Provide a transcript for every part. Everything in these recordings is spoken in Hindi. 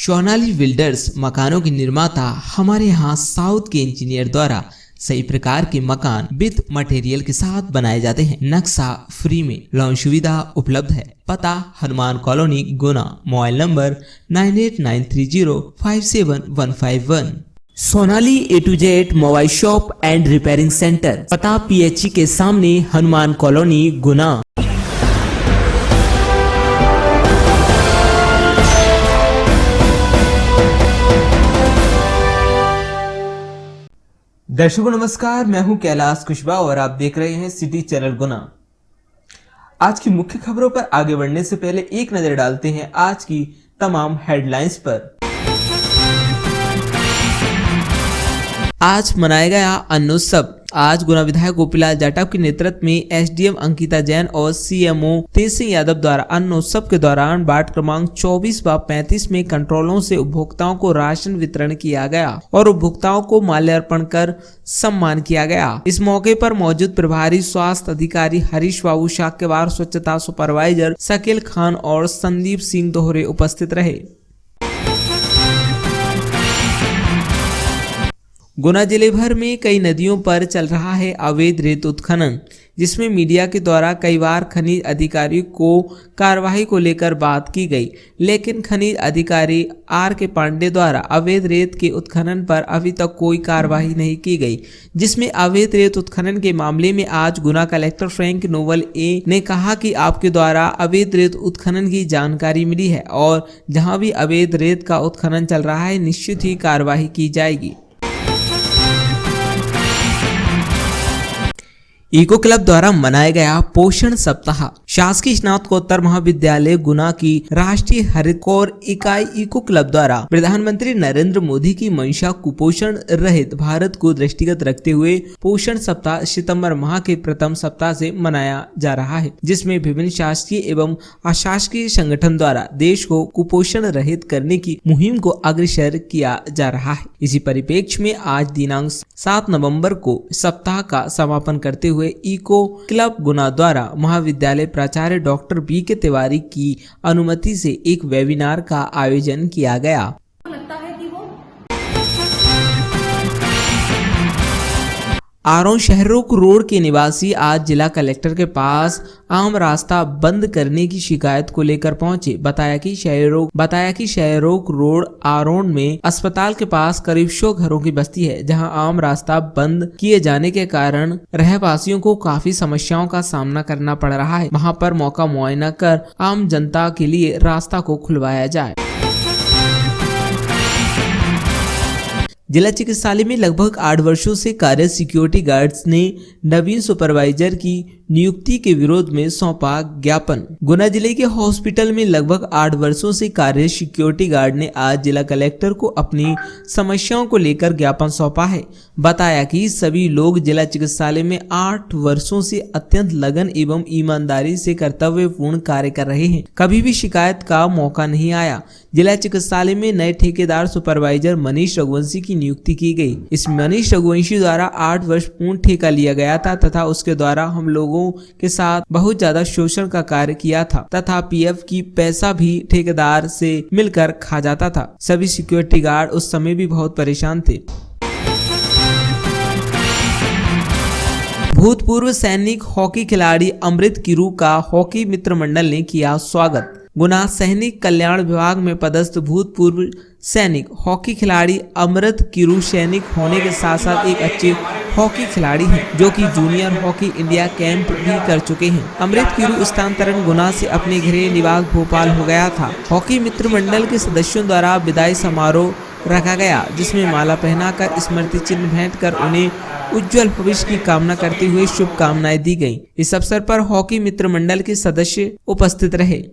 सोनाली बिल्डर्स मकानों के निर्माता हमारे यहाँ साउथ के इंजीनियर द्वारा सही प्रकार के मकान विद मटेरियल के साथ बनाए जाते हैं। नक्शा फ्री में, लोन सुविधा उपलब्ध है। पता Hanuman colony, Guna. Mobile number 9893057151। Sonali A to Z mobile shop and repairing centre, पता PHE के सामने, हनुमान कॉलोनी, गुना। दर्शकों नमस्कार, मैं हूं कैलाश कुशवाहा और आप देख रहे हैं सिटी चैनल गुना। आज की मुख्य खबरों पर आगे बढ़ने से पहले एक नजर डालते हैं आज की तमाम हेडलाइंस पर। आज मनाया गया अन्नोत्सव। आज गुना विधायक गोपीलाल जाटव के नेतृत्व में SDM अंकिता जैन और CMO तेज सिंह यादव द्वारा अन्नोत्सव के दौरान वार्ड क्रमांक 24 व 35 में कंट्रोलों से उपभोक्ताओं को राशन वितरण किया गया और उपभोक्ताओं को माल्यार्पण कर सम्मान किया गया। इस मौके पर मौजूद प्रभारी स्वास्थ्य अधिकारी हरीश बाबू, शाक्यवार स्वच्छता सुपरवाइजर शकील खान और संदीप सिंह दोहरे उपस्थित रहे। गुना जिले भर में कई नदियों पर चल रहा है अवैध रेत उत्खनन, जिसमें मीडिया के द्वारा कई बार खनिज अधिकारी को कार्रवाई को लेकर बात की गई, लेकिन खनिज अधिकारी RK पांडे द्वारा अवैध रेत के उत्खनन पर अभी तक कोई कार्रवाई नहीं की गई। जिसमें अवैध रेत उत्खनन के मामले में आज गुना कलेक्टर फ्रैंक नोवल A ने कहा कि आपके द्वारा अवैध रेत उत्खनन की जानकारी मिली है और जहां भी अवैध रेत का उत्खनन चल रहा है निश्चित ही कार्रवाई की जाएगी। इको क्लब द्वारा मनाया गया पोषण सप्ताह। शासकीय स्नातकोत्तर महाविद्यालय गुना की राष्ट्रीय हरित कोर इकाई इको क्लब द्वारा प्रधानमंत्री नरेंद्र मोदी की मंशा कुपोषण रहित भारत को दृष्टिगत रखते हुए पोषण सप्ताह सितंबर माह के प्रथम सप्ताह से मनाया जा रहा है, जिसमें विभिन्न शासकीय एवं अशासकीय संगठन द्वारा देश को कुपोषण रहित करने की मुहिम को अग्रसर किया जा रहा है। इसी परिप्रेक्ष्य में आज दिनांक 7 नवंबर को सप्ताह का समापन करते हुए इको क्लब गुना द्वारा महाविद्यालय प्राचार्य डॉक्टर BK तिवारी की अनुमति से एक वेबिनार का आयोजन किया गया। आरोन शहरोक रोड के निवासी आज जिला कलेक्टर के पास आम रास्ता बंद करने की शिकायत को लेकर पहुंचे। बताया कि शहरोक रोड आरोन में अस्पताल के पास करीब 100 घरों की बस्ती है, जहां आम रास्ता बंद किए जाने के कारण रहवासियों को काफी समस्याओं का सामना करना पड़ रहा है। वहां पर मौका मुआयना कर आम जनता के लिए रास्ता को खुलवाया जाए। जिला चिकित्सालय में लगभग 8 वर्षों से कार्यरत सिक्योरिटी गार्ड्स ने नवीन सुपरवाइजर की नियुक्ति के विरोध में सौंपा ज्ञापन। गुना जिले के हॉस्पिटल में लगभग 8 वर्षों से कार्यरत सिक्योरिटी गार्ड ने आज जिला कलेक्टर को अपनी समस्याओं को लेकर ज्ञापन सौंपा है। बताया कि सभी लोग जिला चिकित्सालय में 8 वर्षों से अत्यंत लगन एवं ईमानदारी से कर्तव्यपूर्ण कार्य कर रहे हैं, कभी भी शिकायत का मौका नहीं आया। जिला चिकित्सालय में नए ठेकेदार सुपरवाइजर मनीष रघुवंशी की नियुक्ति की गई। इस मनीष रघुवंशी द्वारा 8 वर्ष पूर्ण ठेका लिया गया था तथा उसके द्वारा हम लोगों के साथ बहुत ज्यादा शोषण का कार्य किया था तथा PF की पैसा भी ठेकेदार से मिलकर खा जाता था। सभी सिक्योरिटी गार्ड उस समय भी बहुत परेशान थे। भूतपूर्व सैनिक हॉकी खिलाड़ी अमृत किरू का हॉकी मित्र मंडल ने किया स्वागत। गुना सैनिक कल्याण विभाग में पदस्थ भूतपूर्व सैनिक हॉकी खिलाड़ी अमृत किरू सैनिक होने के साथ साथ एक अच्छे हॉकी खिलाड़ी हैं, जो कि जूनियर हॉकी इंडिया कैंप भी कर चुके हैं। अमृत किरू स्थानांतरण गुना से अपने गृह निवास भोपाल हो गया था। हॉकी मित्र मंडल के सदस्यों द्वारा विदाई समारोह रखा गया, जिसमें माला पहनाकर स्मृति चिन्ह भेंट कर उन्हें उज्जवल भविष्य की कामना करते हुए शुभकामनाएं दी गयी। इस अवसर पर हॉकी मित्र मंडल के सदस्य उपस्थित रहे।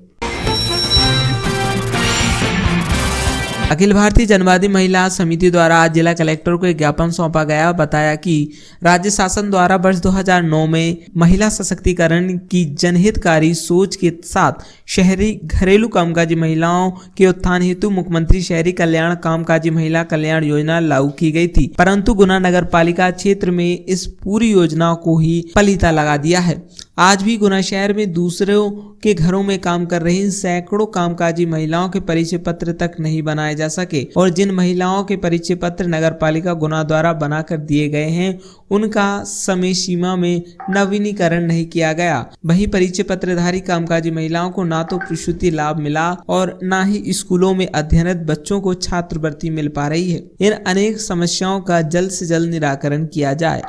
अखिल भारतीय जनवादी महिला समिति द्वारा आज जिला कलेक्टर को एक ज्ञापन सौंपा गया। बताया कि राज्य शासन द्वारा वर्ष 2009 में महिला सशक्तिकरण की जनहितकारी सोच के साथ शहरी घरेलू कामकाजी महिलाओं के उत्थान हेतु मुख्यमंत्री शहरी कल्याण कामकाजी महिला कल्याण योजना लागू की गई थी, परंतु गुना नगर पालिका क्षेत्र में इस पूरी योजना को ही पलीता लगा दिया है। आज भी गुना शहर में दूसरों के घरों में काम कर रही सैकड़ों कामकाजी महिलाओं के परिचय पत्र तक नहीं बनाए जा सके और जिन महिलाओं के परिचय पत्र नगरपालिका गुना द्वारा बनाकर दिए गए हैं उनका समय सीमा में नवीनीकरण नहीं किया गया। वहीं परिचय पत्रधारी कामकाजी महिलाओं को ना तो प्रसूति लाभ मिला और ना ही स्कूलों में अध्ययनरत बच्चों को छात्रवृत्ति मिल पा रही है। इन अनेक समस्याओं का जल्द से जल्द निराकरण किया जाए।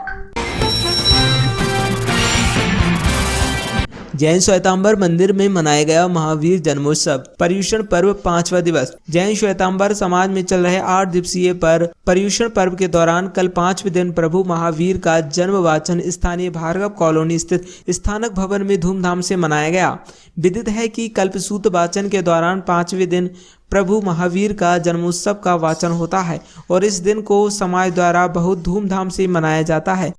जैन श्वेतांबर मंदिर में मनाया गया महावीर जन्मोत्सव पर्युषण पर्व 5वां दिवस। जैन श्वेतांबर समाज में चल रहे 8 दिवसीय पर्युषण पर्व के दौरान कल 5वें दिन प्रभु महावीर का जन्म वाचन स्थानीय भार्गव कॉलोनी स्थित स्थानक भवन में धूमधाम से मनाया गया। विदित है कि कल्पसूत्र वाचन के दौरान 5वें दिन प्रभु महावीर का जन्मोत्सव का वाचन होता है और इस दिन को समाज द्वारा बहुत धूमधाम से मनाया जाता है।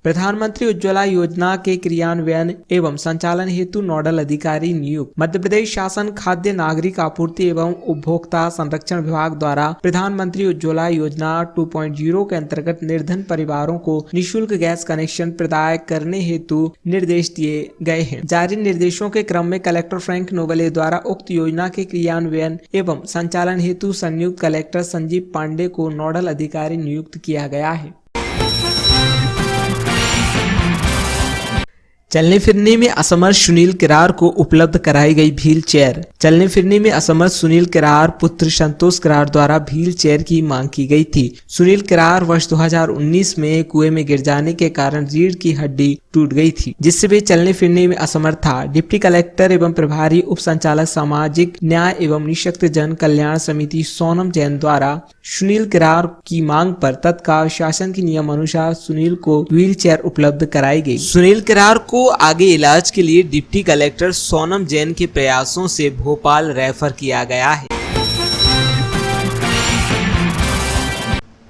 प्रधानमंत्री उज्ज्वला योजना के क्रियान्वयन एवं संचालन हेतु नोडल अधिकारी नियुक्त। मध्य प्रदेश शासन खाद्य नागरिक आपूर्ति एवं उपभोक्ता संरक्षण विभाग द्वारा प्रधानमंत्री उज्ज्वला योजना 2.0 के अंतर्गत निर्धन परिवारों को निःशुल्क गैस कनेक्शन प्रदान करने हेतु निर्देश दिए गए हैं। जारी निर्देशों के क्रम में कलेक्टर फ्रैंक नोबले द्वारा उक्त योजना के क्रियान्वयन एवं संचालन हेतु संयुक्त कलेक्टर संजीव पांडे को नोडल अधिकारी नियुक्त किया गया है। चलने फिरने में असमर्थ सुनील किरार को उपलब्ध कराई गई व्हील चेयर। चलने फिरने में असमर्थ सुनील किरार पुत्र संतोष किरार द्वारा व्हील चेयर की मांग की गई थी। सुनील किरार वर्ष 2019 में कुएं में गिर जाने के कारण रीढ़ की हड्डी टूट गई थी, जिससे वे चलने फिरने में असमर्थ था। डिप्टी कलेक्टर एवं प्रभारी उप संचालक सामाजिक न्याय एवं निःशक्त जन कल्याण समिति सोनम जैन द्वारा सुनील किरार की मांग पर तत्काल शासन के नियम अनुसार सुनील को व्हील चेयर उपलब्ध कराई गई। सुनील किरार को आगे इलाज के लिए डिप्टी कलेक्टर सोनम जैन के प्रयासों से भोपाल रेफर किया गया है।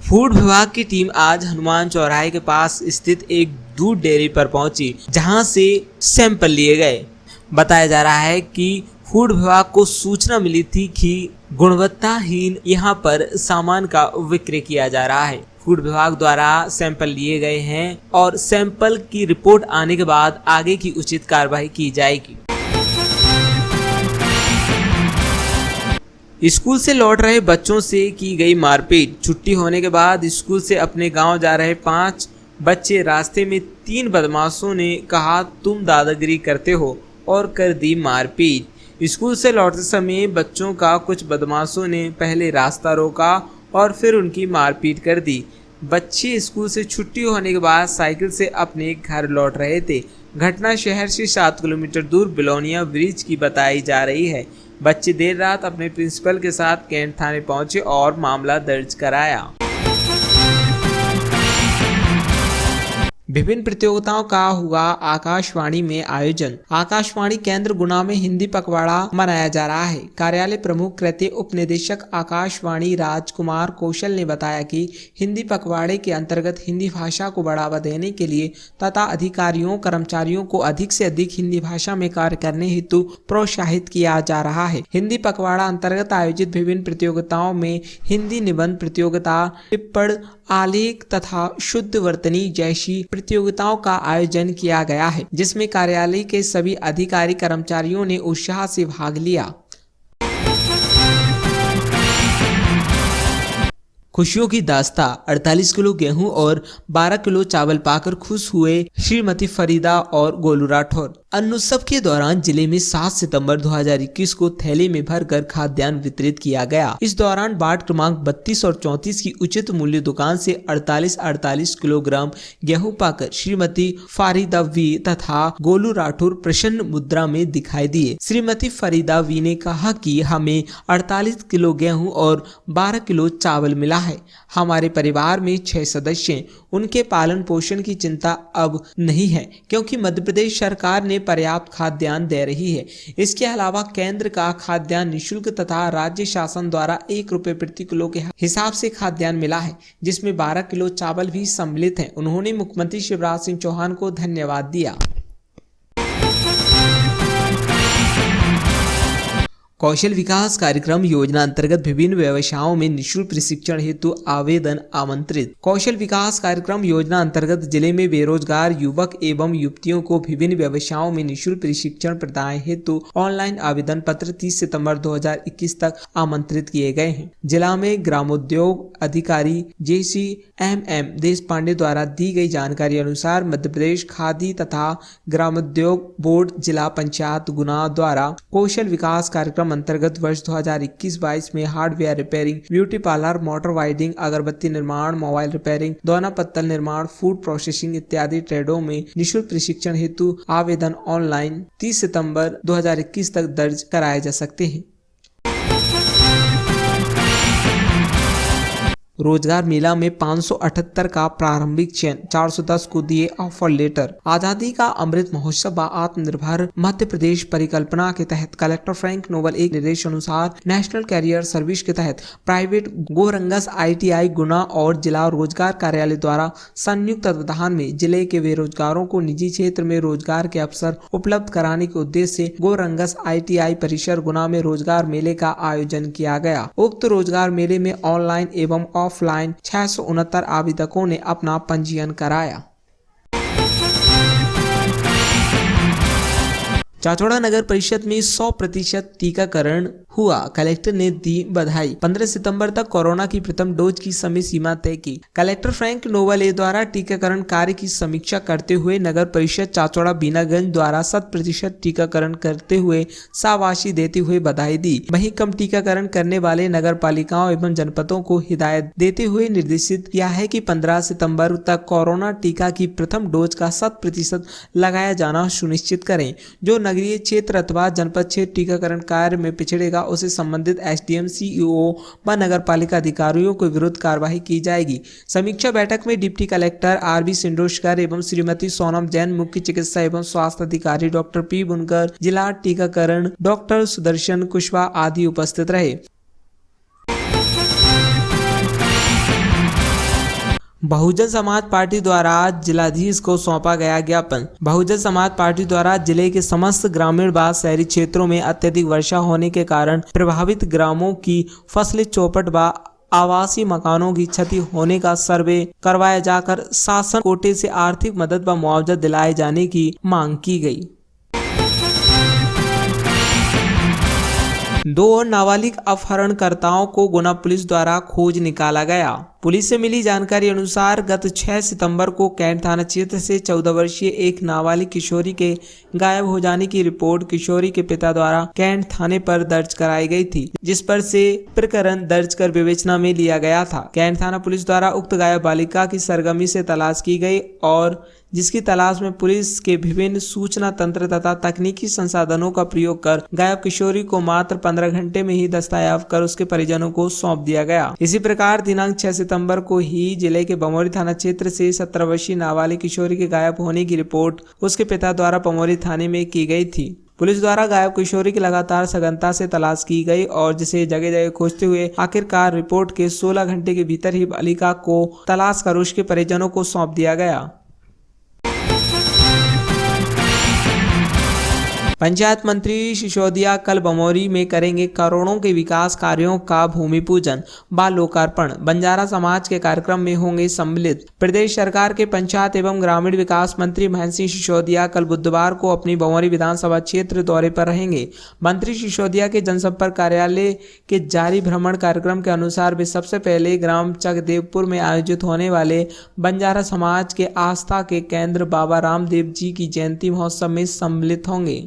फूड विभाग की टीम आज हनुमान चौराहे के पास स्थित एक दूध डेयरी पर पहुंची, जहां से सैंपल लिए गए। बताया जा रहा है कि फूड विभाग को सूचना मिली थी कि गुणवत्ताहीन यहां पर सामान का विक्रय किया जा रहा है। फूड विभाग द्वारा सैंपल लिए गए हैं और सैंपल की रिपोर्ट आने के बाद आगे की उचित कार्रवाई की जाएगी। स्कूल से लौट रहे बच्चों से की गई मारपीट। छुट्टी होने के बाद स्कूल से अपने गांव जा रहे 5 बच्चे रास्ते में 3 बदमाशों ने कहा तुम दादागिरी करते हो और कर दी मारपीट। स्कूल से लौटते समय बच्चों का कुछ बदमाशों ने पहले रास्ता रोका और फिर उनकी मारपीट कर दी। बच्चे स्कूल से छुट्टी होने के बाद साइकिल से अपने घर लौट रहे थे। घटना शहर से 7 किलोमीटर दूर बिलोनिया ब्रिज की बताई जा रही है। बच्चे देर रात अपने प्रिंसिपल के साथ कैंट थाने पहुंचे और मामला दर्ज कराया। विभिन्न प्रतियोगिताओं का हुआ आकाशवाणी में आयोजन। आकाशवाणी केंद्र गुना में हिंदी पखवाड़ा मनाया जा रहा है। कार्यालय प्रमुख कृत्य उप निदेशक आकाशवाणी राजकुमार कौशल ने बताया कि हिंदी पखवाड़े के अंतर्गत हिंदी भाषा को बढ़ावा देने के लिए तथा अधिकारियों कर्मचारियों को अधिक से अधिक हिंदी भाषा में कार्य करने हेतु प्रोत्साहित किया जा रहा है। हिंदी पखवाड़ा अंतर्गत आयोजित विभिन्न प्रतियोगिताओं में हिंदी निबंध प्रतियोगिता, टिप्पण, आलेख तथा शुद्ध वर्तनी जैसी प्रतियोगिताओं का आयोजन किया गया है, जिसमें कार्यालय के सभी अधिकारी कर्मचारियों ने उत्साह से भाग लिया। खुशियों की दास्तां। 48 किलो गेहूं और 12 किलो चावल पाकर खुश हुए श्रीमती फरीदा और गोलू राठौर। अन्न उत्सव के दौरान जिले में 7 सितंबर 2021 को थैले में भरकर खाद्यान्न वितरित किया गया। इस दौरान वार्ड क्रमांक 32 और 34 की उचित मूल्य दुकान से 48 किलोग्राम गेहूं पाकर श्रीमती फरीदा वी तथा गोलू राठौर प्रसन्न मुद्रा में दिखाई दिए। श्रीमती फरीदा वी ने कहा कि हमें 48 किलो गेहूं और 12 किलो चावल मिला है। हमारे परिवार में 6 सदस्य हैं। उनके पालन पोषण की चिंता अब नहीं है, क्योंकि मध्य प्रदेश सरकार ने पर्याप्त खाद्यान्न दे रही है। इसके अलावा केंद्र का खाद्यान्न निःशुल्क तथा राज्य शासन द्वारा 1 रुपए प्रति किलो के हिसाब से खाद्यान्न मिला है, जिसमें 12 किलो चावल भी सम्मिलित है। उन्होंने मुख्यमंत्री शिवराज सिंह चौहान को धन्यवाद दिया। कौशल विकास कार्यक्रम योजना अंतर्गत विभिन्न व्यवसायों में निःशुल्क प्रशिक्षण हेतु आवेदन आमंत्रित। कौशल विकास कार्यक्रम योजना अंतर्गत जिले में बेरोजगार युवक एवं युवतियों को विभिन्न व्यवसायों में निःशुल्क प्रशिक्षण प्रदान हेतु ऑनलाइन आवेदन पत्र 30 सितंबर 2021 तक आमंत्रित किए गए हैं। जिला में ग्रामोद्योग अधिकारी JCMM देशपांडे द्वारा दी गई जानकारी अनुसार मध्य प्रदेश खादी तथा ग्रामोद्योग बोर्ड जिला पंचायत गुना द्वारा कौशल विकास कार्यक्रम अंतर्गत वर्ष 2021-22 में hardware repairing, beauty parlour, motor winding, अगरबत्ती निर्माण, मोबाइल रिपेयरिंग, दोना पत्तल निर्माण, फूड प्रोसेसिंग इत्यादि ट्रेडों में निःशुल्क प्रशिक्षण हेतु आवेदन ऑनलाइन 30 सितंबर 2021 तक दर्ज कराए जा सकते हैं। रोजगार मेला में 578 का प्रारंभिक चयन, 410 को दिए ऑफर लेटर। आजादी का अमृत महोत्सव व आत्मनिर्भर मध्य प्रदेश परिकल्पना के तहत कलेक्टर फ्रैंक नोबल एक निर्देश अनुसार नेशनल कैरियर सर्विस के तहत प्राइवेट गोरंगस ITI गुना और जिला रोजगार कार्यालय द्वारा संयुक्त तत्वाधान में जिले के बेरोजगारों को निजी क्षेत्र में रोजगार के अवसर उपलब्ध कराने के उद्देश्य से गोरंगस ITI परिसर गुना में रोजगार मेले का आयोजन किया गया। उक्त रोजगार मेले में ऑनलाइन एवं ऑफलाइन 669 आवेदकों ने अपना पंजीयन कराया। चाचौड़ा नगर परिषद में 100% टीकाकरण हुआ, कलेक्टर ने दी बधाई। 15 सितंबर तक कोरोना की प्रथम डोज की समय सीमा तय की। कलेक्टर फ्रैंक नोबल द्वारा टीकाकरण कार्य की समीक्षा करते हुए नगर परिषद चाचौड़ा बीनागंज द्वारा 100% टीकाकरण करते हुए शाबाशी देते हुए बधाई दी। वहीं कम टीकाकरण करने वाले नगर पालिकाओं एवं जनपदों को हिदायत देते हुए निर्देशित किया है कि 15 सितंबर तक कोरोना टीका की प्रथम डोज का 100% लगाया जाना सुनिश्चित करें। जो नगरीय क्षेत्र अथवा जनपद क्षेत्र टीकाकरण कार्य में पिछड़ेगा उसे संबंधित SDM, CEO व नगर पालिका अधिकारियों के विरुद्ध कार्रवाई की जाएगी। समीक्षा बैठक में डिप्टी कलेक्टर RB सिंडोशकर एवं श्रीमती सोनम जैन, मुख्य चिकित्सा एवं स्वास्थ्य अधिकारी डॉक्टर P बुनकर, जिला टीकाकरण डॉक्टर सुदर्शन कुशवाहा आदि उपस्थित रहे। बहुजन समाज पार्टी द्वारा जिलाधीश को सौंपा गया ज्ञापन। बहुजन समाज पार्टी द्वारा जिले के समस्त ग्रामीण व शहरी क्षेत्रों में अत्यधिक वर्षा होने के कारण प्रभावित ग्रामों की फसलें चौपट व आवासीय मकानों की क्षति होने का सर्वे करवाया जाकर शासन कोटे से आर्थिक मदद व मुआवजा दिलाए जाने की मांग की गई। 2 और नाबालिग अपहरणकर्ताओं को गुना पुलिस द्वारा खोज निकाला गया। पुलिस से मिली जानकारी अनुसार गत 6 सितंबर को कैंट थाना क्षेत्र से 14 वर्षीय एक नाबालिग किशोरी के गायब हो जाने की रिपोर्ट किशोरी के पिता द्वारा कैंट थाने पर दर्ज कराई गई थी, जिस पर से प्रकरण दर्ज कर विवेचना में लिया गया था। कैंट थाना पुलिस द्वारा उक्त गायब बालिका की सरगमी से तलाश की गई और जिसकी तलाश में पुलिस के विभिन्न सूचना तंत्र तथा तकनीकी संसाधनों का प्रयोग कर गायब किशोरी को मात्र 15 घंटे में ही दस्तयाब कर उसके परिजनों को सौंप दिया गया। इसी प्रकार दिनांक 6 सितंबर को ही जिले के बमोरी थाना क्षेत्र से 17 वर्षीय नाबालिग किशोरी के गायब होने की रिपोर्ट उसके पिता द्वारा बमोरी थाने में की गई थी। पुलिस द्वारा गायब किशोरी की लगातार सघनता से तलाश की गई और जिसे जगह जगह खोजते हुए आखिरकार रिपोर्ट के 16 घंटे के भीतर ही बालिका को तलाश कर उसके परिजनों को सौंप दिया गया। पंचायत मंत्री सिसोदिया कल बमोरी में करेंगे करोड़ों के विकास कार्यों का भूमि पूजन व लोकार्पण। बंजारा समाज के कार्यक्रम में होंगे सम्मिलित। प्रदेश सरकार के पंचायत एवं ग्रामीण विकास मंत्री महेंद्र सिंह सिसोदिया कल बुधवार को अपनी बमोरी विधानसभा क्षेत्र दौरे पर रहेंगे। मंत्री सिसोदिया के जनसंपर्क कार्यालय के जारी भ्रमण कार्यक्रम के अनुसार वे सबसे पहले ग्राम चकदेवपुर में आयोजित होने वाले बंजारा समाज के आस्था के केंद्र बाबा रामदेव जी की जयंती महोत्सव में सम्मिलित होंगे।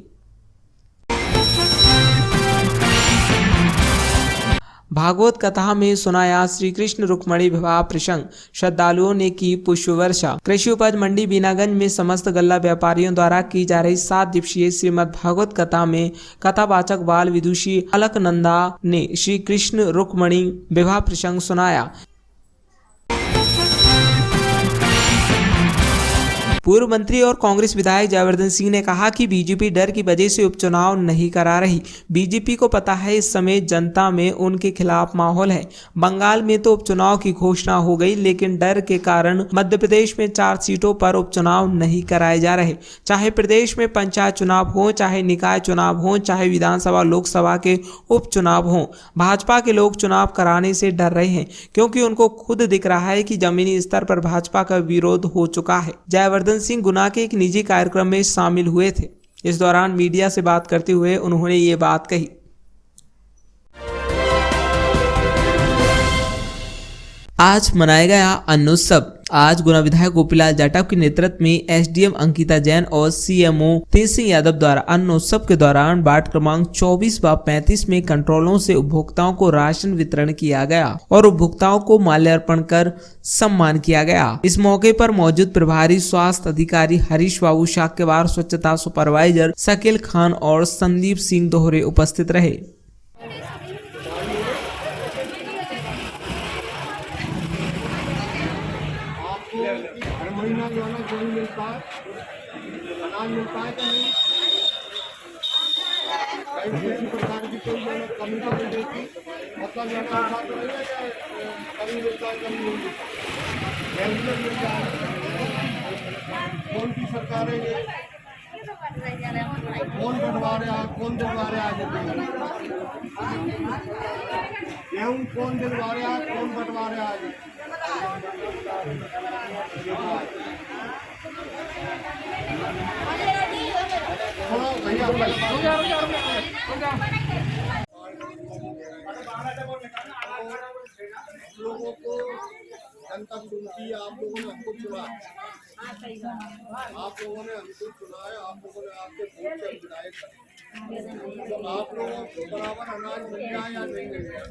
भागवत कथा में सुनाया श्री कृष्ण रुक्मणी विवाह प्रसंग, श्रद्धालुओं ने की पुष्प वर्षा। कृषि उपज मंडी बीनागंज में समस्त गल्ला व्यापारियों द्वारा की जा रही 7 दिवसीय श्रीमद् भागवत कथा में कथावाचक बाल विदुषी अलकनंदा ने श्री कृष्ण रुक्मणी विवाह प्रसंग सुनाया। पूर्व मंत्री और कांग्रेस विधायक जयवर्धन सिंह ने कहा कि बीजेपी डर की वजह से उपचुनाव नहीं करा रही। बीजेपी को पता है इस समय जनता में उनके खिलाफ माहौल है। बंगाल में तो उपचुनाव की घोषणा हो गई, लेकिन डर के कारण मध्य प्रदेश में 4 सीटों पर उपचुनाव नहीं कराए जा रहे। चाहे प्रदेश में पंचायत चुनाव हो, चाहे निकाय चुनाव हो, चाहे विधानसभा लोकसभा के उपचुनाव हो, भाजपा के लोग चुनाव कराने से डर रहे हैं, क्योंकि उनको खुद दिख रहा है कि जमीनी स्तर पर भाजपा का विरोध हो चुका है। जयवर्धन सिंह गुना के एक निजी कार्यक्रम में शामिल हुए थे। इस दौरान मीडिया से बात करते हुए उन्होंने ये बात कही। आज मनाया गया अन्न उत्सव। आज गुना विधायक गोपीलाल जाटव के नेतृत्व में एसडीएम अंकिता जैन और सीएमओ तेज सिंह यादव द्वारा अन्न उत्सव के दौरान वार्ड क्रमांक 24 व 35 में कंट्रोलों से उपभोक्ताओं को राशन वितरण किया गया और उपभोक्ताओं को माल्यार्पण कर सम्मान किया गया। इस मौके पर मौजूद प्रभारी स्वास्थ्य अधिकारी हरीश बाबू शाक्यवार, स्वच्छता सुपरवाइजर शकील खान और संदीप सिंह दोहरे उपस्थित रहे। हर महीना जो है ना जो मिलता है, अनाज मिलता है कि नहीं, कहीं किसी प्रकार की कोई जो है कमी तो नहीं देती, मतलब यहाँ का तो नहीं है कि कभी मिलता है कभी नहीं मिलता, रेगुलर मिलता है। कौन की सरकार है ये, कौन बंटवा रहा है, कौन दिलवा रहा है, गेहूँ कौन दिलवा रहा है, कौन बंटवा रहा है। लोगों को जनता चुनती है, आप लोगों ने हमको चुना, आप लोगों ने हमको चुना है, आप लोगों ने आपके वोट से विधायक करे, तो आप लोगों को बराबर अनाज मिल जाए या नहीं मिल जाए।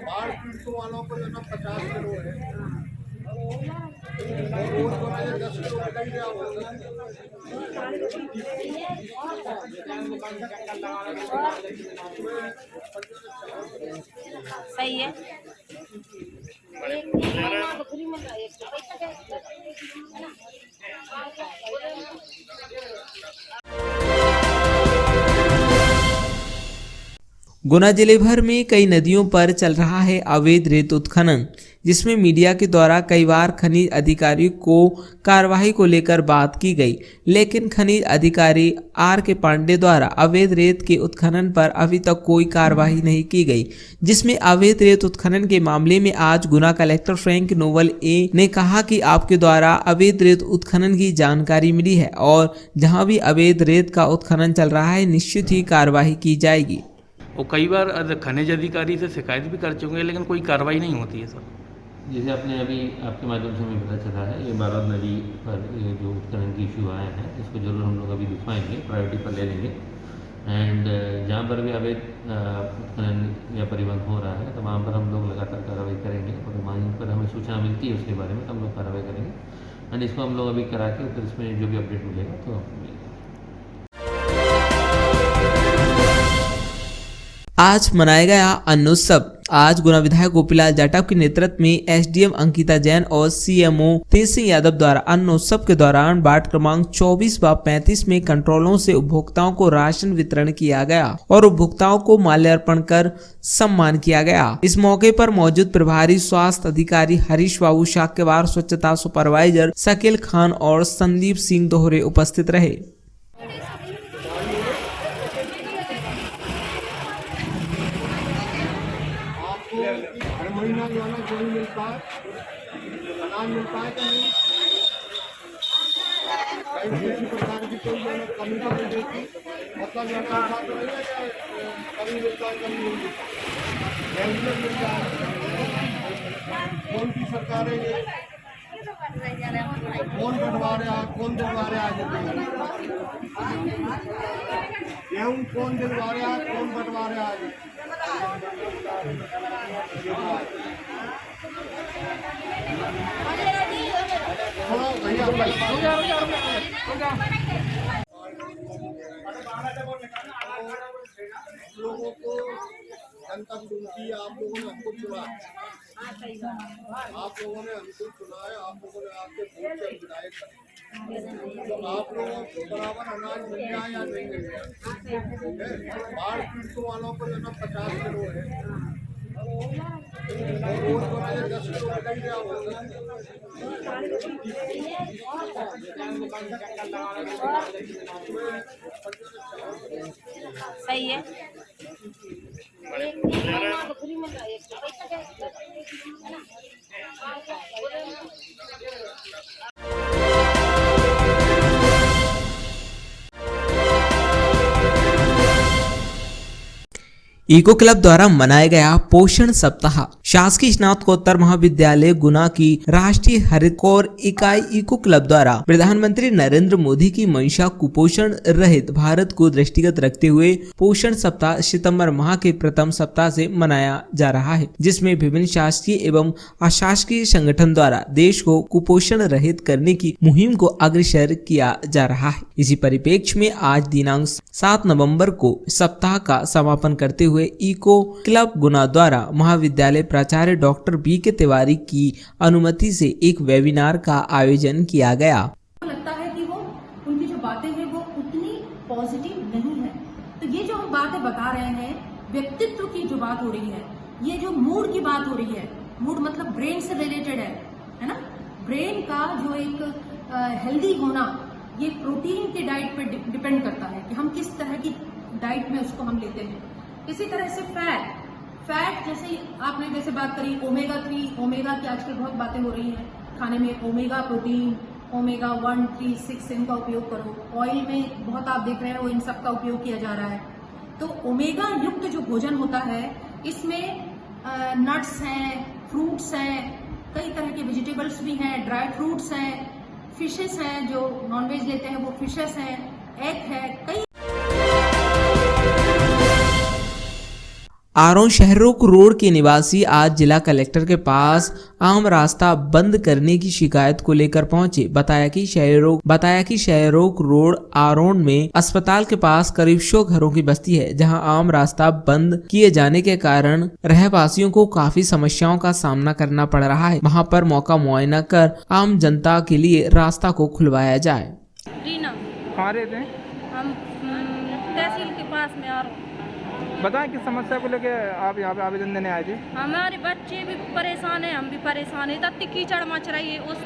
बाढ़ पीड़ितों वालों को जो 50 किलो है, रोज को 10 किलो कहीं गया सही है। गुना जिले भर में कई नदियों पर चल रहा है अवैध रेत उत्खनन, जिसमें मीडिया के द्वारा कई बार खनिज अधिकारी को कार्रवाई को लेकर बात की गई, लेकिन खनिज अधिकारी आर के पांडे द्वारा अवैध रेत के उत्खनन पर अभी तक कोई कार्रवाई नहीं की गई। जिसमें अवैध रेत उत्खनन के मामले में आज गुना कलेक्टर फ्रैंक नोवल ए ने कहा कि आपके द्वारा अवैध रेत उत्खनन की जानकारी मिली है और जहाँ भी अवैध रेत का उत्खनन चल रहा है निश्चित ही कार्रवाई की जाएगी। और कई बार खनिज अधिकारी से शिकायत भी कर चुके हैं, लेकिन कोई कार्रवाई नहीं होती है सर। जैसे आपने अभी आपके माध्यम से हमें पता चला है, ये बारात नदी पर ये जो उत्खनन की इशू आए हैं, इसको जरूर हम लोग अभी दिखवाएंगे, प्रायोरिटी पर ले लेंगे। एंड जहाँ पर भी अवैध उत्खनन या परिवहन हो रहा है तो वहाँ पर हम लोग लगातार कार्रवाई करेंगे और वहीं पर हमें सूचना मिलती है उसके बारे में तो हम लोग कार्रवाई करेंगे। एंड इसको हम लोग अभी करा के फिर इसमें जो भी अपडेट मिलेगा तो मिलेगा। आज मनाया गया अन्न उत्सव। आज गुना विधायक गोपीलाल जाटव के नेतृत्व में एसडीएम अंकिता जैन और सीएमओ तेज सिंह यादव द्वारा अन्न उत्सव के दौरान वार्ड क्रमांक 24 व 35 में कंट्रोलों से उपभोक्ताओं को राशन वितरण किया गया और उपभोक्ताओं को माल्यार्पण कर सम्मान किया गया। इस मौके पर मौजूद प्रभारी स्वास्थ्य अधिकारी हरीश बाबू शाक्यवार, स्वच्छता सुपरवाइजर शकील खान और संदीप सिंह दोहरे उपस्थित रहे। हर महीना जो है ना जो मिलता है, अनाज मिलता है कि नहीं, कहीं किसी प्रकार की कोई जो है कमी तो नहीं देती, मतलब यहाँ का तो नहीं है कि कभी मिलता है कभी नहीं मिलता, रेगुलर मिलता है। कौन की सरकार है ये, कौन बंटवा रहा है, कौन दिलवा रहा है, गेहूँ कौन दिलवा रहा है, कौन बंटवा रहा है। लोगों को जनता चुनती है, आप लोगों ने हमको चुना है, आप लोगों ने हमको चुना है, आप लोगों ने आपके वोट से विधायक करे, तो आप लोगों को बराबर अनाज मिल जाए या नहीं मिल जाए। बाढ़ पीड़ितों वालों को जो 50 किलो है और रोज बनाए 10 किलो निकल गया सही है। इको क्लब द्वारा मनाया गया पोषण सप्ताह। शासकीय स्नातकोत्तर महाविद्यालय गुना की राष्ट्रीय हरित कोर इकाई इको क्लब द्वारा प्रधानमंत्री नरेंद्र मोदी की मंशा कुपोषण रहित भारत को दृष्टिगत रखते हुए पोषण सप्ताह सितंबर माह के प्रथम सप्ताह से मनाया जा रहा है, जिसमें विभिन्न शासकीय एवं अशासकीय संगठन द्वारा देश को कुपोषण रहित करने की मुहिम को अग्रसर किया जा रहा है। इसी परिप्रेक्ष्य में आज दिनांक 7 नवंबर को सप्ताह का समापन करते हुए इको क्लब गुना द्वारा महाविद्यालय प्राचार्य डॉक्टर बी.के. तिवारी की अनुमति से एक वेबिनार का आयोजन किया गया। लगता है कि वो उनकी जो बातें हैं वो उतनी पॉजिटिव नहीं है, तो ये जो हम बातें बता रहे हैं, व्यक्तित्व की जो बात हो रही है, ये जो मूड की बात हो रही है, मूड मतलब ब्रेन से रिलेटेड है ना। ब्रेन का जो एक हेल्दी होना ये प्रोटीन की डाइट पे डिपेंड करता है कि हम किस तरह की डाइट में उसको हम लेते हैं। इसी तरह से फैट जैसे आपने जैसे बात करी ओमेगा 3, ओमेगा की आजकल बहुत बातें हो रही हैं खाने में, ओमेगा प्रोटीन, ओमेगा 1, 3, 6 इनका उपयोग करो। ऑयल में बहुत आप देख रहे हैं वो इन सब का उपयोग किया जा रहा है। तो ओमेगा युक्त जो भोजन होता है इसमें नट्स हैं, फ्रूट्स हैं, कई तरह के वेजिटेबल्स भी हैं, ड्राई फ्रूट्स हैं, फिशेस हैं, जो नॉनवेज लेते हैं वो फिशेस हैं, एग है, कई। आरोन शहरोक रोड के निवासी आज जिला कलेक्टर के पास आम रास्ता बंद करने की शिकायत को लेकर पहुंचे। बताया कि शहरोक रोड आरोन में अस्पताल के पास करीब 100 घरों की बस्ती है, जहां आम रास्ता बंद किए जाने के कारण रहवासियों को काफी समस्याओं का सामना करना पड़ रहा है। वहां पर मौका मुआयना कर आम जनता के लिए रास्ता को खुलवाया जाए। रीना, कहाँ रहते हैं? हम तहसील के पास में आ रहे हैं। बताएं किस समस्या को लेके आप यहाँ पे आवेदन देने आए थे? हमारे बच्चे भी परेशान हैं, हम भी परेशान हैं। इतनी कीचड़ मच रही है, उस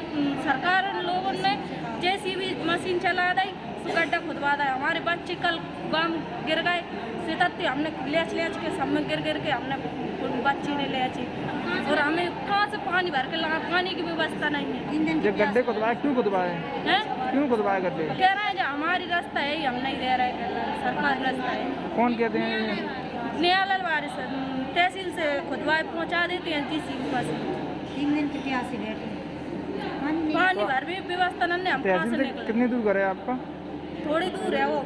सरकार लोगों ने जैसी भी मशीन चला दी तो गड्ढा खुदवा दिया। हमारे बच्चे कल बम गिर गए, सितत्ती हमने लेच के सब में गिर के हमने बच्ची ने लेची, और हमें कहाँ से पानी भर के लाना, पानी की व्यवस्था नहीं है। ये गड्ढे खुदवाए क्यों खुदवाए? क्यों खुदवाए गड्ढे? कह रहे हैं जो हमारी रास्ता है हम नहीं दे रहे, सरकारी रास्ता है। कौन कहते हैं? न्यायालय वाले से तहसील से खुदवाए पहुंचा देते हैं। 3 दिन की प्यासी बैठे, पानी भर भी व्यवस्था नहीं है। हम कहाँ से निकले? कितनी दूर घर है आपका? थोड़ी दूर है वो।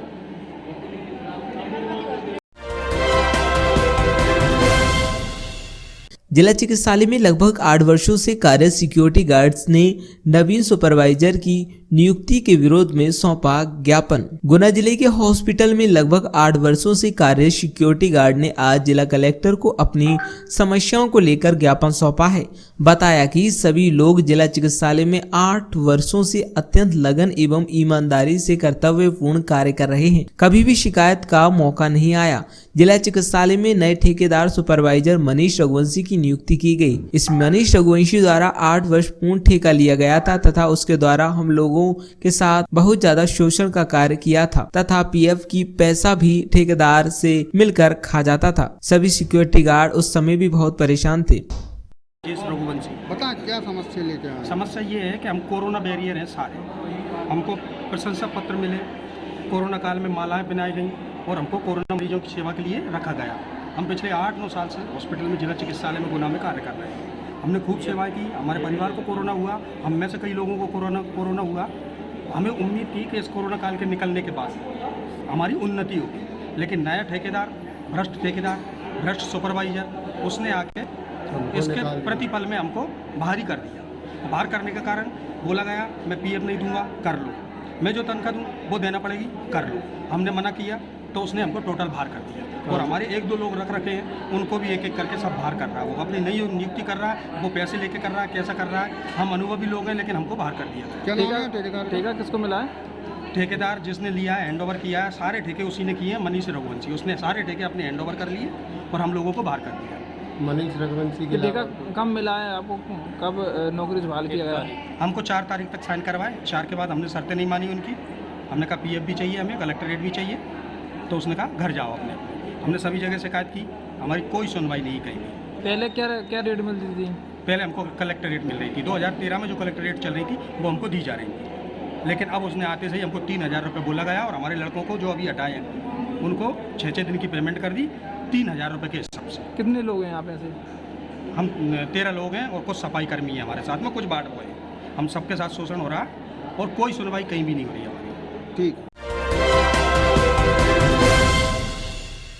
जिला चिकित्सालय में लगभग 8 वर्षों से कार्यरत सिक्योरिटी गार्ड्स ने नवीन सुपरवाइजर की नियुक्ति के विरोध में सौंपा ज्ञापन। गुना जिले के हॉस्पिटल में लगभग 8 वर्षों से कार्यरत सिक्योरिटी गार्ड ने आज जिला कलेक्टर को अपनी समस्याओं को लेकर ज्ञापन सौंपा है। बताया कि सभी लोग जिला चिकित्सालय में 8 वर्षों से अत्यंत लगन एवं ईमानदारी से कर्तव्यपूर्ण कार्य कर रहे हैं, कभी भी शिकायत का मौका नहीं आया। जिला चिकित्सालय में नए ठेकेदार सुपरवाइजर मनीष रघुवंशी की नियुक्ति की गई। इस मनीष रघुवंशी द्वारा 8 वर्ष पूर्ण ठेका लिया गया था तथा उसके द्वारा हम लोगों के साथ बहुत ज्यादा शोषण का कार्य किया था तथा पीएफ की पैसा भी ठेकेदार से मिलकर खा जाता था। सभी सिक्योरिटी गार्ड उस समय भी बहुत परेशान थे। रघुवंशी, बता क्या समस्या लेके आए? समस्या ये है कि हम कोरोना बैरियर हैं सारे, हमको प्रशंसा पत्र मिले, कोरोना काल में मालाएं पहनाई गई और हमको कोरोना मरीजों की सेवा के लिए रखा गया। हम पिछले 8-9 साल से हॉस्पिटल में जिला चिकित्सालय में गुना में कार्य कर रहे हैं। हमने खूब सेवाएं की, हमारे परिवार को कोरोना हुआ, हम में से कई लोगों को कोरोना हुआ। हमें उम्मीद थी कि इस कोरोना काल के निकलने के बाद हमारी उन्नति होगी, लेकिन नया ठेकेदार, भ्रष्ट सुपरवाइजर, उसने आके इसके प्रतिपल में हमको बाहरी कर दिया। बाहर करने के कारण बोला गया मैं पीएफ नहीं दूंगा, कर लो, मैं जो तनख्वाह दूँ वो देना पड़ेगी, कर लो। हमने मना किया तो उसने हमको टोटल बाहर कर दिया। और हमारे 1-2 लोग रख रखे हैं, उनको भी एक एक करके सब बाहर कर रहा है। वो अपनी नई नियुक्ति कर रहा है, वो पैसे लेके कर रहा है, कैसा कर रहा है। हम अनुभवी लोग हैं, लेकिन हमको बाहर कर दिया था। क्या नाम है ठेकेदार? ठेका किसको मिला है? ठेकेदार जिसने लिया है, हैंड ओवर किया है, सारे ठेके उसी ने किए हैं, मनीष रघुवंशी। उसने सारे ठेके अपने हैंड ओवर कर लिए और हम लोगों को बाहर कर दिया। मनीष रघुवंशी ये ठेका कब मिला है आपको? कब नौकरी से बहाल किया गया? हमको 4 तारीख तक साइन करवाए। 4 के बाद हमने शर्तें नहीं मानी उनकी। हमने कहा PF भी चाहिए, हमें कलेक्ट्रेट भी चाहिए। तो उसने कहा घर जाओ अपने। हमने सभी जगह शिकायत की, हमारी कोई सुनवाई नहीं कहीं भी। पहले क्या रेट मिलती थी? पहले हमको कलेक्ट्रेट मिल रही थी। 2013 में जो कलेक्ट्रेट चल रही थी वो हमको दी जा रही थी, लेकिन अब उसने आते से ही हमको 3000 रुपये बोला गया। और हमारे लड़कों को जो अभी हटाए हैं उनको 6-6 दिन की पेमेंट कर दी 3000 रुपये के हिसाब से। कितने लोग हैं यहाँ पे ऐसे? हम 13 लोग हैं और कुछ सफाई कर्मी हैं हमारे साथ में, कुछ वार्ड बॉय हैं। हम सबके साथ शोषण हो रहा है और कोई सुनवाई कहीं भी नहीं हो रही है हमारी। ठीक।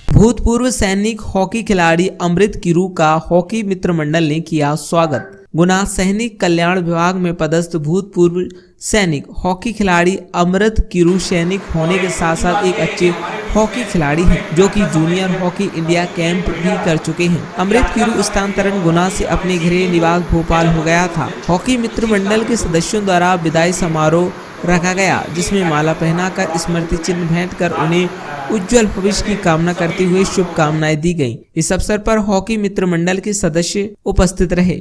भूतपूर्व सैनिक हॉकी खिलाड़ी अमृत किरू का हॉकी मित्र मंडल ने किया स्वागत। गुना सैनिक कल्याण विभाग में पदस्थ भूतपूर्व सैनिक हॉकी खिलाड़ी अमृत किरू सैनिक होने के साथ साथ एक अच्छे हॉकी खिलाड़ी हैं, जो कि जूनियर हॉकी इंडिया कैंप भी कर चुके हैं। अमृत किरू स्थानांतरण गुना से अपने गृह निवास भोपाल हो गया था। हॉकी मित्र मंडल के सदस्यों द्वारा विदाई समारोह रखा गया, जिसमें माला पहनाकर स्मृति चिन्ह भेंट कर उन्हें उज्जवल भविष्य की कामना करते हुए शुभकामनाएं दी गयी। इस अवसर पर हॉकी मित्र मंडल के सदस्य उपस्थित रहे।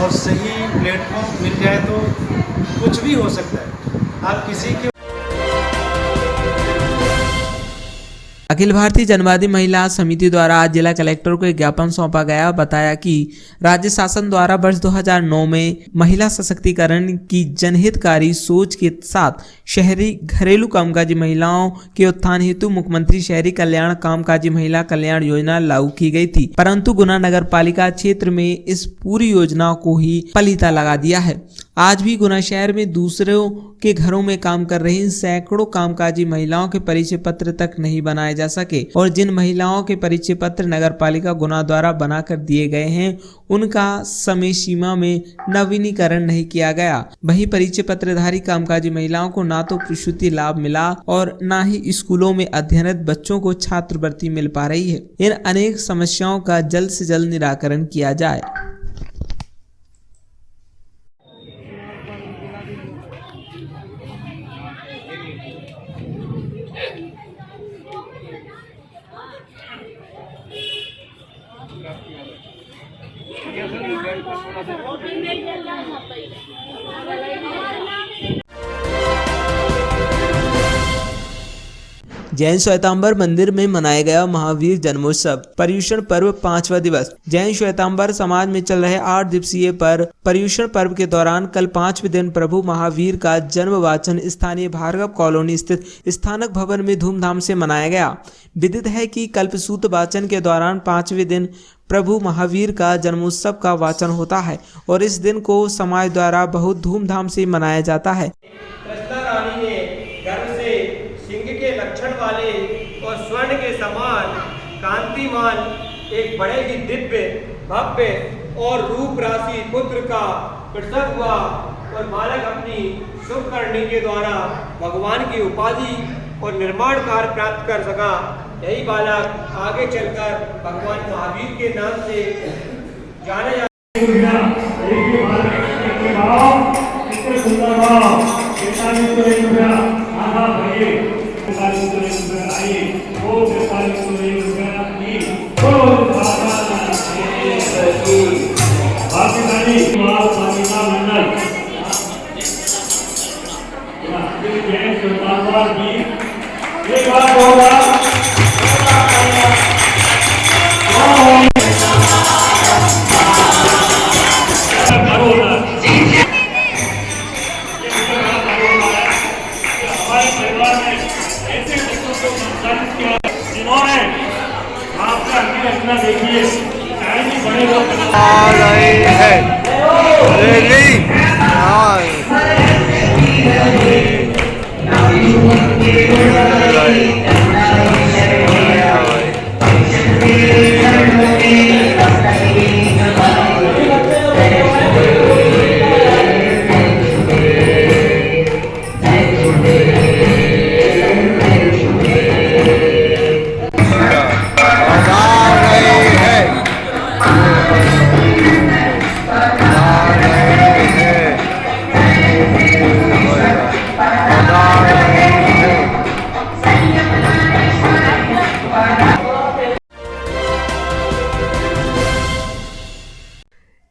और सही प्लेटफॉर्म मिल जाए तो कुछ भी हो सकता है। आप किसी के अखिल भारतीय जनवादी महिला समिति द्वारा आज जिला कलेक्टर को एक ज्ञापन सौंपा गया। बताया कि राज्य शासन द्वारा वर्ष 2009 में महिला सशक्तिकरण की जनहितकारी सोच के साथ शहरी घरेलू कामकाजी महिलाओं के उत्थान हेतु मुख्यमंत्री शहरी कल्याण कामकाजी महिला कल्याण योजना लागू की गई थी, परंतु गुना नगर पालिका क्षेत्र में इस पूरी योजना को ही पलीता लगा दिया है। आज भी गुना शहर में दूसरों के घरों में काम कर रही सैकड़ों कामकाजी महिलाओं के परिचय पत्र तक नहीं बनाए जा सके और जिन महिलाओं के परिचय पत्र नगर पालिका गुना द्वारा बनाकर दिए गए हैं उनका समय सीमा में नवीनीकरण नहीं किया गया। वही परिचय पत्रधारी कामकाजी महिलाओं को ना तो प्रसूति लाभ मिला और ना ही स्कूलों में अध्ययनरत बच्चों को छात्रवृत्ति मिल पा रही है। इन अनेक समस्याओं का जल्द से जल्द निराकरण किया जाए। जैन श्वेतांबर मंदिर में मनाया गया महावीर जन्मोत्सव पर्युषण पर्व 5वां दिवस। जैन श्वेतांबर समाज में चल रहे 8 दिवसीय पर्युषण पर्व के दौरान कल 5वें दिन प्रभु महावीर का जन्म वाचन स्थानीय भार्गव कॉलोनी स्थित स्थानक भवन में धूमधाम से मनाया गया। विदित है कि कल्पसूत्र वाचन के दौरान 5वें दिन प्रभु महावीर का जन्मोत्सव का वाचन होता है और इस दिन को समाज द्वारा बहुत धूमधाम से मनाया जाता है। लक्षण वाले और स्वर्ण के समान कांतिमान एक बड़े ही दिव्य भव्य और रूप राशि पुत्र का प्रसव हुआ और बालक अपनी शुभ करनी के द्वारा भगवान की उपाधि और निर्माण कार्य प्राप्त कर सका। यही बालक आगे चलकर भगवान महावीर के नाम से जाने जाते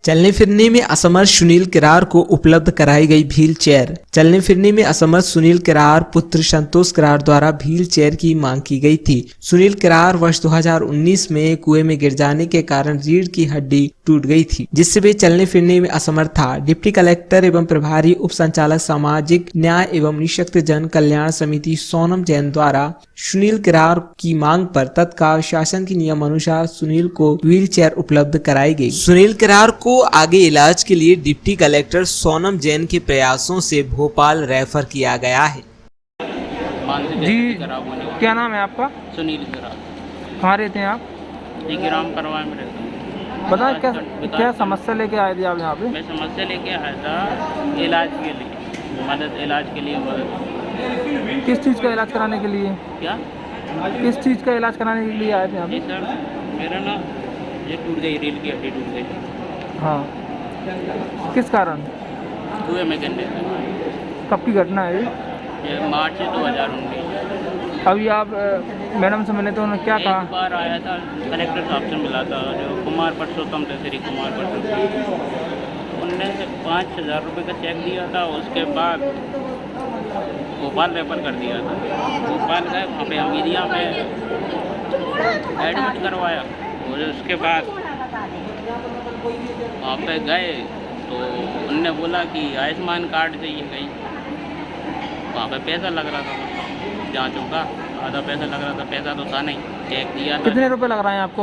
चलने फिरने में असमर्थ सुनील किरार को उपलब्ध कराई गई व्हील चेयर। चलने फिरने में असमर्थ सुनील किरार पुत्र संतोष किरार द्वारा व्हील चेयर की मांग की गई थी। सुनील किरार वर्ष 2019 में कुएं में गिर जाने के कारण रीढ़ की हड्डी टूट गई थी, जिससे वे चलने फिरने में असमर्थ था। डिप्टी कलेक्टर एवं प्रभारी उप संचालक सामाजिक न्याय एवं निःशक्त जन कल्याण समिति सोनम जैन द्वारा सुनील किरार की मांग पर तत्काल शासन के नियम अनुसार सुनील को व्हील चेयर उपलब्ध कराई गई। सुनील किरार को आगे इलाज के लिए डिप्टी कलेक्टर सोनम जैन के प्रयासों से भोपाल रेफर किया गया है। जी, क्या नाम है आपका? सुनील किरार। कहाँ रहते हैं आप? ग्राम परवाह में रहता हूँ। बताएं क्या समस्या लेके आए थे आप यहाँ पे? मैं समस्या लेके आया था इलाज के लिए, इलाज के लिए मदद। किस चीज़ का इलाज कराने के लिए? क्या? किस चीज़ का इलाज कराने के लिए आए थे यहाँ पे? जी सर, मेरा ना ये टूट गई, रीढ़ की हड्डी टूट गई। हाँ, किस कारण? कुएं में गिरने से। कब की घटना है ये मार्च 2019। अभी आप मैडम से मिले तो उन्होंने क्या कहा? एक बार आया था, कलेक्टर साहब से मिला था, जो कुमार परसोत्तम थे, श्री कुमार परसोत्तम। उनने से 5,000 रुपये का चेक दिया था। उसके बाद भोपाल रेफर कर दिया था। भोपाल गए, वहाँ पे अमीरिया में एडमिट करवाया। और उसके बाद वहाँ पे गए तो उनने बोला कि आयुष्मान कार्ड चाहिए कहीं। वहाँ पे पैसा लग रहा था, जाँचों का आधा पैसा लग रहा था। पैसा तो था नहीं, चेक दिया था। कितने रुपए लग रहे हैं आपको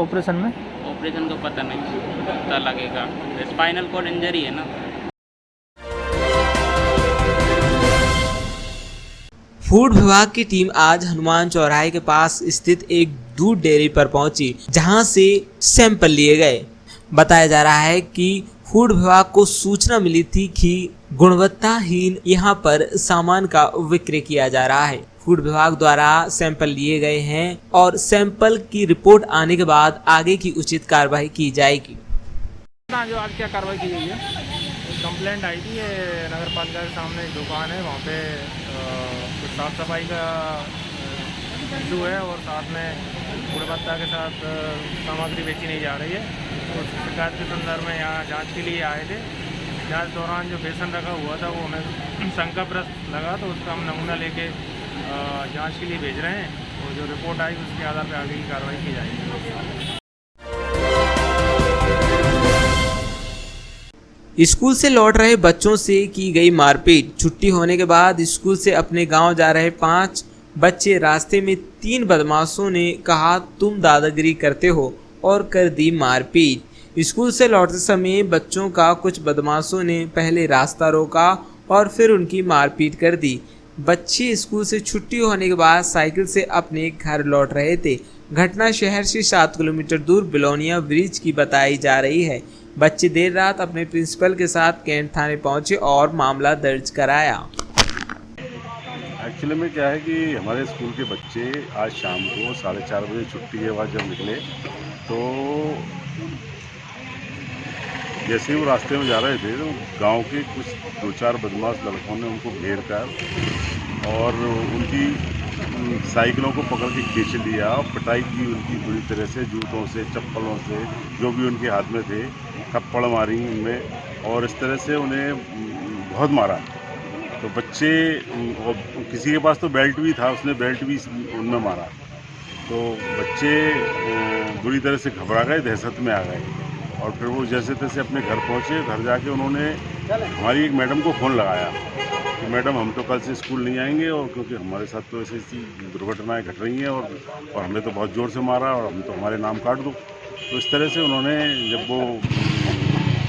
ऑपरेशन में? ऑपरेशन तो पता नहीं, पता लगेगा। स्पाइनल कॉर्ड इंजरी है ना। फूड विभाग की टीम आज हनुमान चौराहे के पास स्थित एक दूध डेयरी पर पहुंची, जहां से सैंपल लिए गए। बताया जा रहा है कि फूड विभाग को सूचना मिली थी कि गुणवत्ताहीन यहां पर सामान का विक्रय किया जा रहा है। फूड विभाग द्वारा सैंपल लिए गए हैं और सैंपल की रिपोर्ट आने के बाद आगे की उचित कार्रवाई की जाएगी। जो आज क्या कार्रवाई की गई है? कंप्लेंट आई थी, नगर पालिका के सामने एक दुकान है, वहाँ पे कुछ साफ़ सफाई का इशू है और साथ में गुणवत्ता के साथ सामग्री बेची नहीं जा रही है। तो उस शिकायत के संदर्भ में यहाँ जांच के लिए आए थे। जांच दौरान जो बेसन रखा हुआ था वो हमें शंकाप्रस्त लगा, तो उसका हम नमूना लेके जांच के लिए भेज रहे हैं और जो रिपोर्ट आई उसके आधार पर आगे की कार्रवाई की जाएगी। स्कूल से लौट रहे बच्चों से की गई मारपीट। छुट्टी होने के बाद स्कूल से अपने गांव जा रहे 5 बच्चे रास्ते में 3 बदमाशों ने कहा तुम दादागिरी करते हो और कर दी मारपीट। स्कूल से लौटते समय बच्चों का कुछ बदमाशों ने पहले रास्ता रोका और फिर उनकी मारपीट कर दी। बच्चे स्कूल से छुट्टी होने के बाद साइकिल से अपने घर लौट रहे थे। घटना शहर से 7 किलोमीटर दूर बिलोनिया ब्रिज की बताई जा रही है। बच्चे देर रात अपने प्रिंसिपल के साथ कैंट थाने पहुंचे और मामला दर्ज कराया। एक्चुअली में क्या है कि हमारे स्कूल के बच्चे आज शाम को 4:30 बजे छुट्टी के बाद जब निकले तो जैसे ही वो रास्ते में जा रहे थे तो गांव के कुछ 2-4 बदमाश लड़कों ने उनको घेर कर और उनकी साइकिलों को पकड़ के खींच लिया और पिटाई की उनकी बुरी तरह से, जूतों से, चप्पलों से, जो भी उनके हाथ में थे, थप्पड़ मारी उनमें और इस तरह से उन्हें बहुत मारा। तो बच्चे, किसी के पास तो बेल्ट भी था, उसने बेल्ट भी उनमें मारा। तो बच्चे बुरी तरह से घबरा गए, दहशत में आ गए और फिर वो जैसे तैसे अपने घर पहुँचे। घर जाके उन्होंने हमारी एक मैडम को फ़ोन लगाया कि मैडम हम तो कल से स्कूल नहीं आएंगे और क्योंकि हमारे साथ तो ऐसी दुर्घटनाएं घट रही हैं और हमें तो बहुत ज़ोर से मारा और हम तो हमारे नाम काट दो। तो इस तरह से उन्होंने जब वो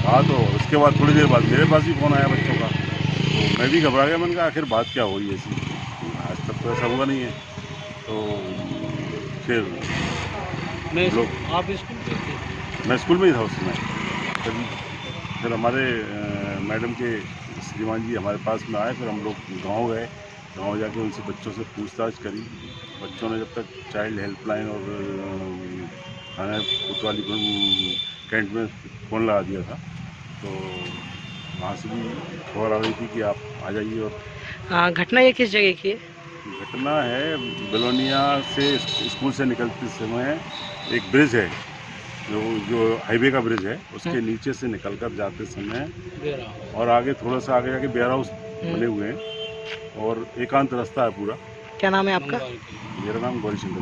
कहा तो उसके बाद थोड़ी देर बाद मेरे पास भी फ़ोन आया बच्चों का। तो मैं भी घबरा गया, मैंने कहा आखिर बात क्या हुई ऐसी, आज तक तो ऐसा हुआ नहीं है। तो फिर लोग, आप स्कूल में थे? मैं स्कूल में ही था उस समय। फिर हमारे मैडम के श्रीमान जी हमारे पास में आए। फिर हम लोग गांव गए, गांव जाके उनसे बच्चों से पूछताछ करी। बच्चों ने जब तक चाइल्ड हेल्पलाइन और थाना कोतवाली कैंट में फ़ोन लगा दिया था तो वहाँ से भी खबर आ रही थी कि आप आ जाइए। और घटना ये किस जगह की है? घटना है बिलोनिया से स्कूल से निकलते समय एक ब्रिज है, जो हाईवे का ब्रिज है उसके नीचे से निकलकर जाते समय और आगे थोड़ा सा आगे जाके बेयर हाउस बने हुए हैं और एकांत रास्ता है पूरा। क्या नाम है आपका? मेरा नाम गौरी शंकर।